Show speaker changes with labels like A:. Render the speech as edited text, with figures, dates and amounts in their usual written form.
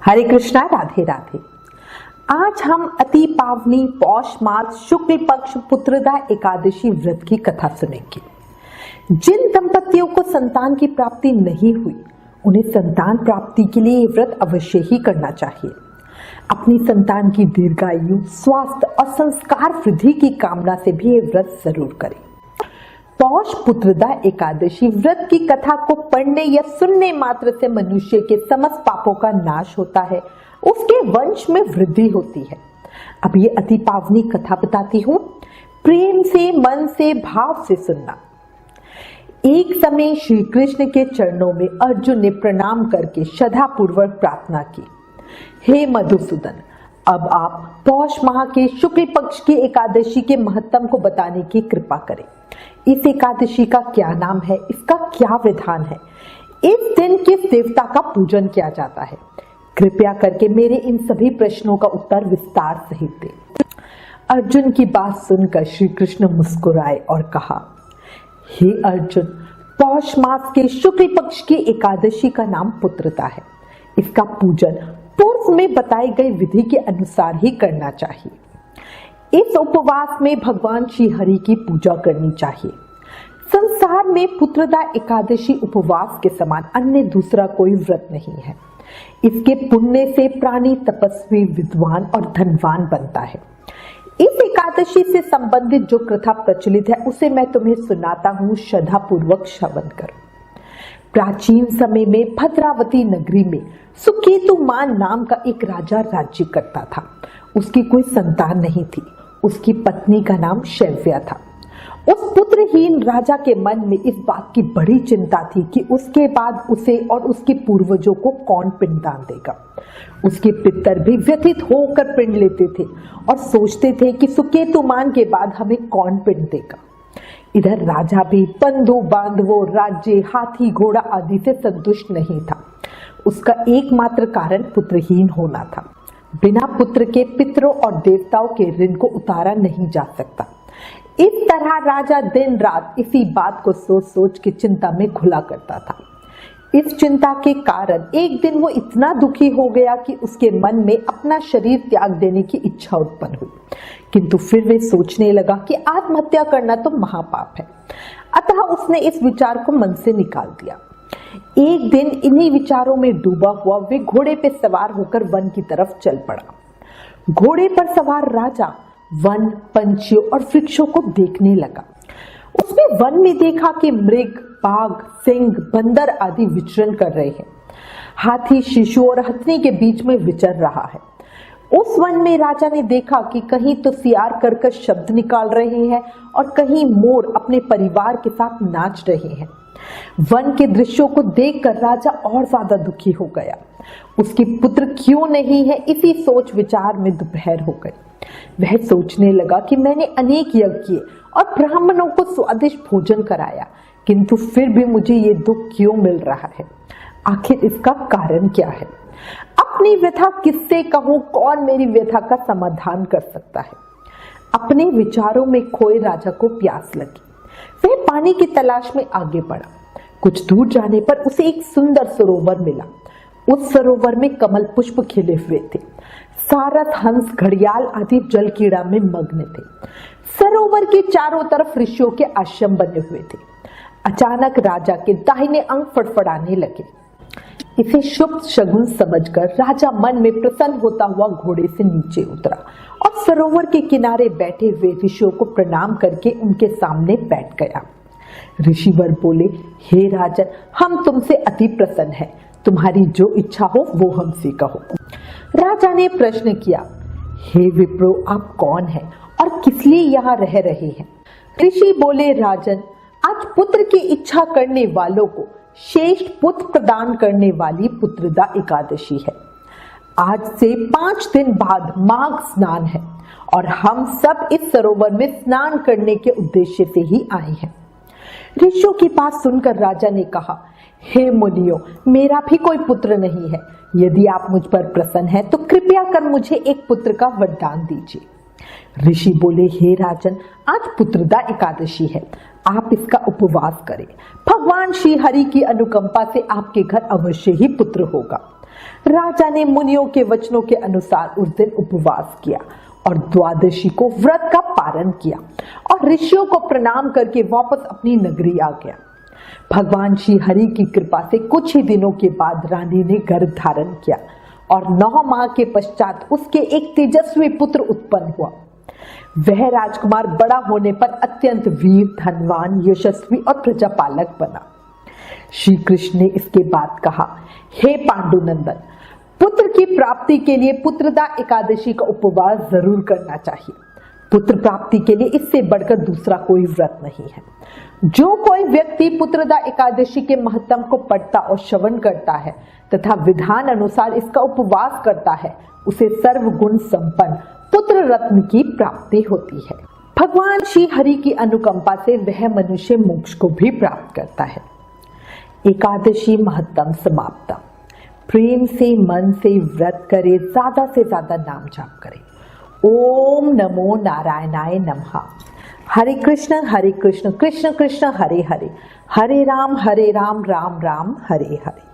A: हरे कृष्णा, राधे राधे। आज हम अति पावनी पौष मास शुक्ल पक्ष पुत्रदा एकादशी व्रत की कथा सुनेंगे। जिन दंपतियों को संतान की प्राप्ति नहीं हुई, उन्हें संतान प्राप्ति के लिए ये व्रत अवश्य ही करना चाहिए। अपनी संतान की दीर्घायु, स्वास्थ्य और संस्कार वृद्धि की कामना से भी ये व्रत जरूर करें। पौष पुत्रदा एकादशी व्रत की कथा को पढ़ने या सुनने मात्र से मनुष्य के समस्त पापों का नाश होता है, उसके वंश में वृद्धि होती है। अब ये अति पावनी कथा बताती हूँ, प्रेम से, मन से, भाव से सुनना। एक समय श्री कृष्ण के चरणों में अर्जुन ने प्रणाम करके श्रद्धा पूर्वक प्रार्थना की, हे मधुसूदन, अब आप पौष माह के शुक्ल पक्ष की एकादशी के महत्व को बताने की कृपा करें। इस एकादशी का क्या नाम है, इसका क्या विधान है, इस दिन किस देवता का पूजन किया जाता है, कृपया करके मेरे इन सभी प्रश्नों का उत्तर विस्तार सहित दें। अर्जुन की बात सुनकर श्री कृष्ण मुस्कुराए और कहा, हे अर्जुन, पौष मास के शुक्ल पक्ष की एकादशी का नाम पुत्रदा है। इसका पूजन पूर्व में बताई गई विधि के अनुसार ही करना चाहिए। इस उपवास में भगवान श्री हरि की पूजा करनी चाहिए। संसार में पुत्रदा एकादशी उपवास के समान अन्य दूसरा कोई व्रत नहीं है। इसके पुण्य से प्राणी तपस्वी, विद्वान और धनवान बनता है। इस एकादशी से संबंधित जो कथा प्रचलित है उसे मैं तुम्हें सुनाता हूँ, श्रद्धा पूर्वक श्रवण करो। प्राचीन समय में भद्रावती नगरी में सुकेतुमान नाम का एक राजा राज्य करता था। उसकी कोई संतान नहीं थी। उसकी पत्नी का नाम शैव्या था। उस पुत्रहीन राजा के मन में इस बात की बड़ी चिंता थी कि उसके बाद उसे और उसके पूर्वजों को कौन पिंडदान देगा। उसके पितर भी व्यथित होकर पिंड लेते थे और सोचते थे कि सुकेतुमान के बाद हमें कौन पिंड देगा। इधर राजा भी बंधु बांधवों, राज्य, हाथी, घोड़ा आदि से संतुष्ट नहीं था। उसका एकमात्र कारण पुत्रहीन होना था। बिना पुत्र के पितरों और देवताओं के ऋण को उतारा नहीं जा सकता। इस तरह राजा दिन रात इसी बात को सोच सोच के चिंता में घुला करता था। इस चिंता के कारण एक दिन वो इतना दुखी हो गया कि उसके मन में अपना शरीर त्याग देने की इच्छा उत्पन्न हुई। किंतु फिर वे सोचने लगा कि आत्महत्या करना तो महापाप है। अतः उसने इस विचार को मन से निकाल दिया। एक दिन इन्हीं विचारों में डूबा हुआ वे घोड़े पे सवार होकर वन की तरफ चल पड़ा। घोड़े पर सवार राजा वन, पंछियों और वृक्षों को देखने लगा। उसने वन में देखा कि मृग, बाघ, सिंह, बंदर आदि विचरण कर रहे हैं। हाथी शिशु और हथनी के बीच में विचर रहा है। उस वन में राजा ने देखा कि कहीं तो सियार कर्कश शब्द निकाल रहे हैं और कहीं मोर अपने परिवार के साथ नाच रहे हैं। वन के दृश्यों को देखकर राजा और ज्यादा दुखी हो गया। उसके पुत्र क्यों नहीं है, इसी सोच विचार में दोपहर हो गई। वह सोचने लगा कि मैंने अनेक यज्ञ किए और ब्राह्मणों को स्वादिष्ट भोजन कराया, किंतु फिर भी मुझे ये दुख क्यों मिल रहा है। आखिर इसका कारण क्या है। अपनी व्यथा किससे कहूं, कौन मेरी व्यथा का समाधान कर सकता है। अपने विचारों में खोए राजा को प्यास लगी। वह पानी की तलाश में आगे बढ़ा। कुछ दूर जाने पर उसे एक सुंदर सरोवर मिला। उस सरोवर में कमल पुष्प खिले हुए थे। सारस, हंस, घड़ियाल आदि जल क्रीड़ा में मग्न थे। सरोवर के चारों तरफ ऋषियों के आश्रम बने हुए थे। अचानक राजा के दाहिने अंग फड़फड़ाने लगे। इसे शुभ शगुन समझकर राजा मन में प्रसन्न होता हुआ घोड़े से नीचे उतरा और सरोवर के किनारे बैठे हुए ऋषियों को प्रणाम करके उनके सामने बैठ गया। ऋषिवर बोले, हे राजन, हम तुमसे अति प्रसन्न हैं। तुम्हारी जो इच्छा हो वो हमसे कहो। राजा ने प्रश्न किया, हे विप्रो, आप कौन हैं और किस लिए यहाँ रह रहे हैं। ऋषि बोले, राजन, आज पुत्र की इच्छा करने वालों को श्रेष्ठ पुत्र प्रदान करने वाली पुत्रदा एकादशी है। आज से 5 दिन बाद माघ स्नान है और हम सब इस सरोवर में स्नान करने के उद्देश्य से ही आए हैं। ऋषियों की बात सुनकर राजा ने कहा, हे मुनियों, मेरा भी कोई पुत्र नहीं है। यदि आप मुझ पर प्रसन्न हैं तो कृपया कर मुझे एक पुत्र का वरदान दीजिए। ऋषि बोले, हे राजन, आज पुत्रदा एकादशी है, आप इसका उपवास करें। भगवान श्री हरि की अनुकंपा से आपके घर अवश्य ही पुत्र होगा। राजा ने मुनियों के वचनों के अनुसार उस दिन उपवास किया और द्वादशी को व्रत का पारण किया और ऋषियों को प्रणाम करके वापस अपनी नगरी आ गया। भगवान श्री हरि की कृपा से कुछ ही दिनों के बाद रानी ने गर्भ धारण किया और 9 माह के पश्चात उसके एक तेजस्वी पुत्र उत्पन्न हुआ। वह राजकुमार बड़ा होने पर अत्यंत वीर, धनवान, यशस्वी और प्रजापालक बना। श्री कृष्ण ने इसके बाद कहा, हे पांडुनंदन, पुत्र की प्राप्ति के लिए पुत्रदा एकादशी का उपवास जरूर करना चाहिए। पुत्र प्राप्ति के लिए इससे बढ़कर दूसरा कोई व्रत नहीं है। जो कोई व्यक्ति पुत्रदा एकादशी के महत्व को पढ़ता और श्रवण करता है तथा विधान अनुसार इसका उपवास करता है, उसे सर्वगुण संपन्न पुत्र रत्न की प्राप्ति होती है। भगवान श्री हरि की अनुकंपा से वह मनुष्य मोक्ष को भी प्राप्त करता है। एकादशी महत्तम समाप्तम। प्रेम से मन से व्रत करे, ज्यादा से ज्यादा नाम जाप करे। ओम नमो नारायणाय नमः। हरे कृष्ण कृष्ण कृष्ण हरे हरे, हरे राम राम राम हरे हरे।